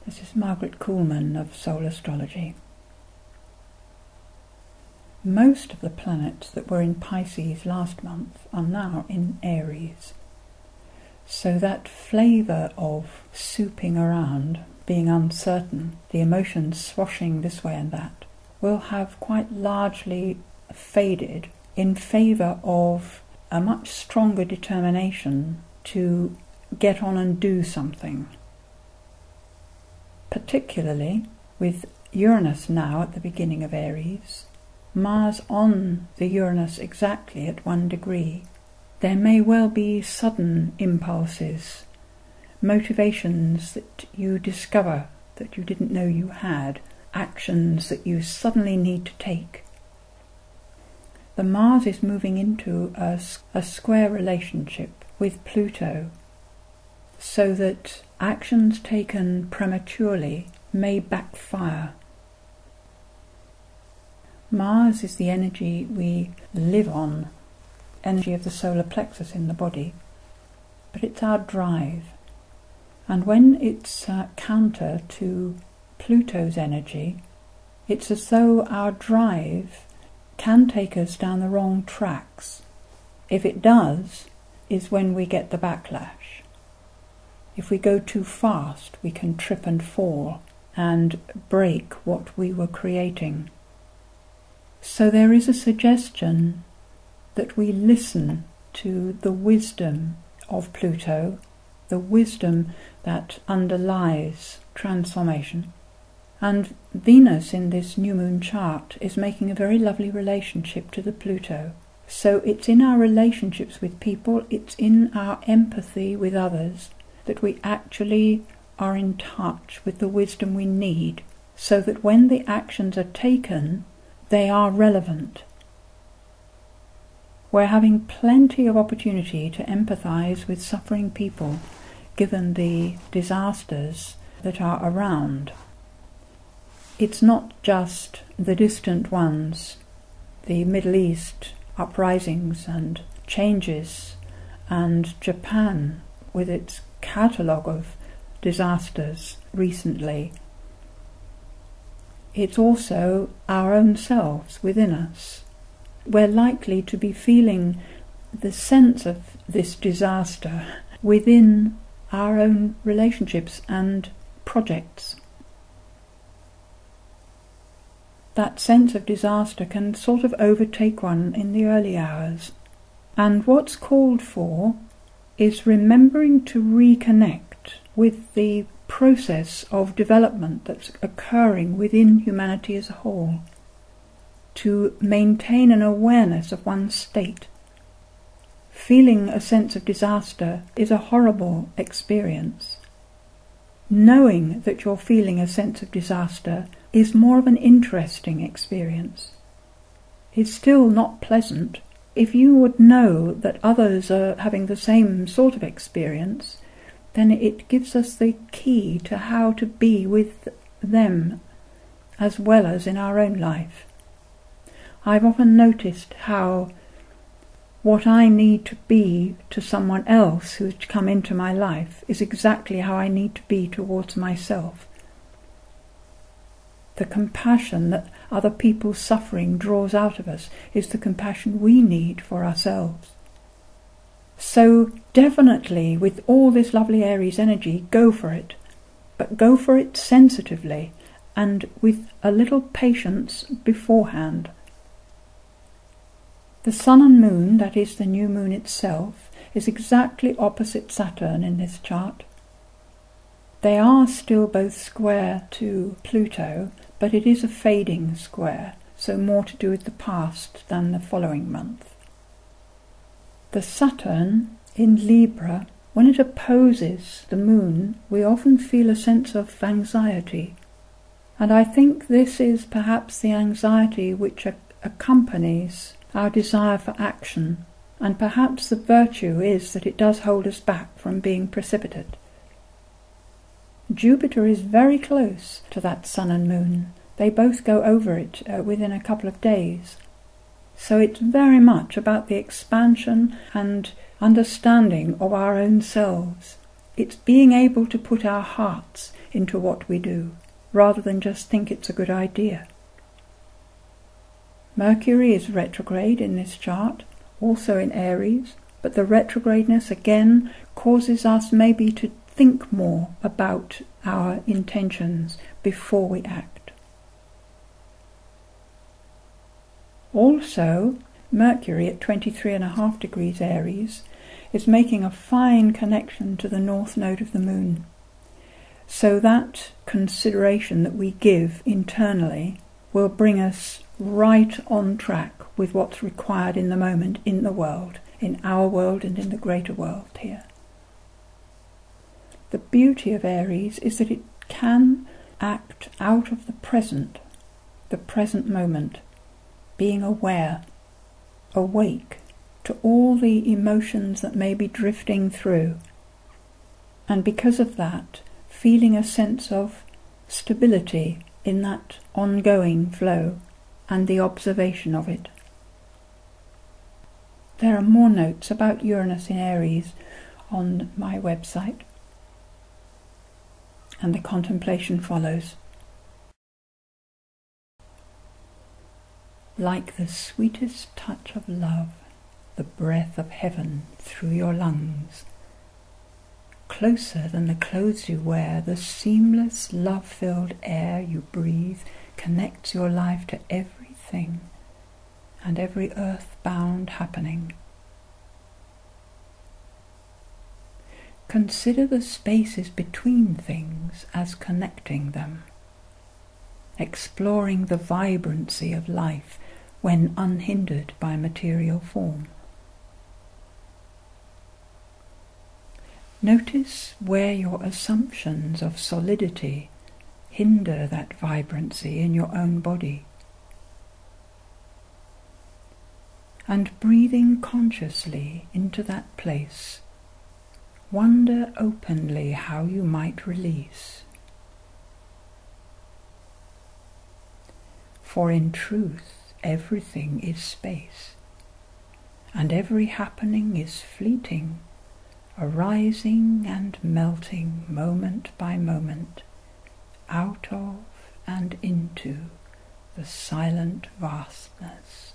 This is Margaret Kuhlman of Soul Astrology. Most of the planets that were in Pisces last month are now in Aries. So that flavour of souping around, being uncertain, the emotions swashing this way and that, will have quite largely faded in favour of a much stronger determination to get on and do something. Particularly with Uranus now at the beginning of Aries, Mars on the Uranus exactly at 1 degree, there may well be sudden impulses, motivations that you discover that you didn't know you had, actions that you suddenly need to take. The Mars is moving into a square relationship with Pluto, so that actions taken prematurely may backfire. Mars is the energy we live on, energy of the solar plexus in the body, but it's our drive. And when it's counter to Pluto's energy, it's as though our drive can take us down the wrong tracks. If it does, is when we get the backlash. If we go too fast, we can trip and fall and break what we were creating. So there is a suggestion that we listen to the wisdom of Pluto, the wisdom that underlies transformation. And Venus in this new moon chart is making a very lovely relationship to the Pluto. So it's in our relationships with people, it's in our empathy with others, that we actually are in touch with the wisdom we need, so that when the actions are taken, they are relevant. We're having plenty of opportunity to empathise with suffering people, given the disasters that are around. It's not just the distant ones, the Middle East uprisings and changes, and Japan with its catalogue of disasters recently. It's also our own selves within us. We're likely to be feeling the sense of this disaster within our own relationships and projects. That sense of disaster can sort of overtake one in the early hours. And what's called for is remembering to reconnect with the process of development that's occurring within humanity as a whole, to maintain an awareness of one's state. Feeling a sense of disaster is a horrible experience. Knowing that you're feeling a sense of disaster is more of an interesting experience. It's still not pleasant. If you would know that others are having the same sort of experience, then it gives us the key to how to be with them as well as in our own life. I've often noticed how what I need to be to someone else who's come into my life is exactly how I need to be towards myself. The compassion that other people's suffering draws out of us is the compassion we need for ourselves. So definitely, with all this lovely Aries energy, go for it. But go for it sensitively and with a little patience beforehand. The Sun and Moon, that is the new moon itself, is exactly opposite Saturn in this chart. They are still both square to Pluto, but it is a fading square, so more to do with the past than the following month. The Saturn in Libra, when it opposes the moon, we often feel a sense of anxiety. And I think this is perhaps the anxiety which accompanies our desire for action, and perhaps the virtue is that it does hold us back from being precipitate. Jupiter is very close to that Sun and Moon. They both go over it within a couple of days. So it's very much about the expansion and understanding of our own selves. It's being able to put our hearts into what we do, rather than just think it's a good idea. Mercury is retrograde in this chart, also in Aries, but the retrogradeness again causes us maybe to think more about our intentions before we act. Also, Mercury at 23.5 degrees Aries is making a fine connection to the north node of the moon. So that consideration that we give internally will bring us right on track with what's required in the moment, in the world, in our world and in the greater world here. The beauty of Aries is that it can act out of the present moment, being aware, awake to all the emotions that may be drifting through, and because of that, feeling a sense of stability in that ongoing flow and the observation of it. There are more notes about Uranus in Aries on my website, and the contemplation follows. Like the sweetest touch of love, the breath of heaven through your lungs, closer than the clothes you wear, the seamless, love-filled air you breathe connects your life to everything and every earth-bound happening. Consider the spaces between things as connecting them, exploring the vibrancy of life when unhindered by material form. Notice where your assumptions of solidity hinder that vibrancy in your own body. And breathing consciously into that place, wonder openly how you might release. For in truth, everything is space, and every happening is fleeting, arising and melting moment by moment, out of and into the silent vastness.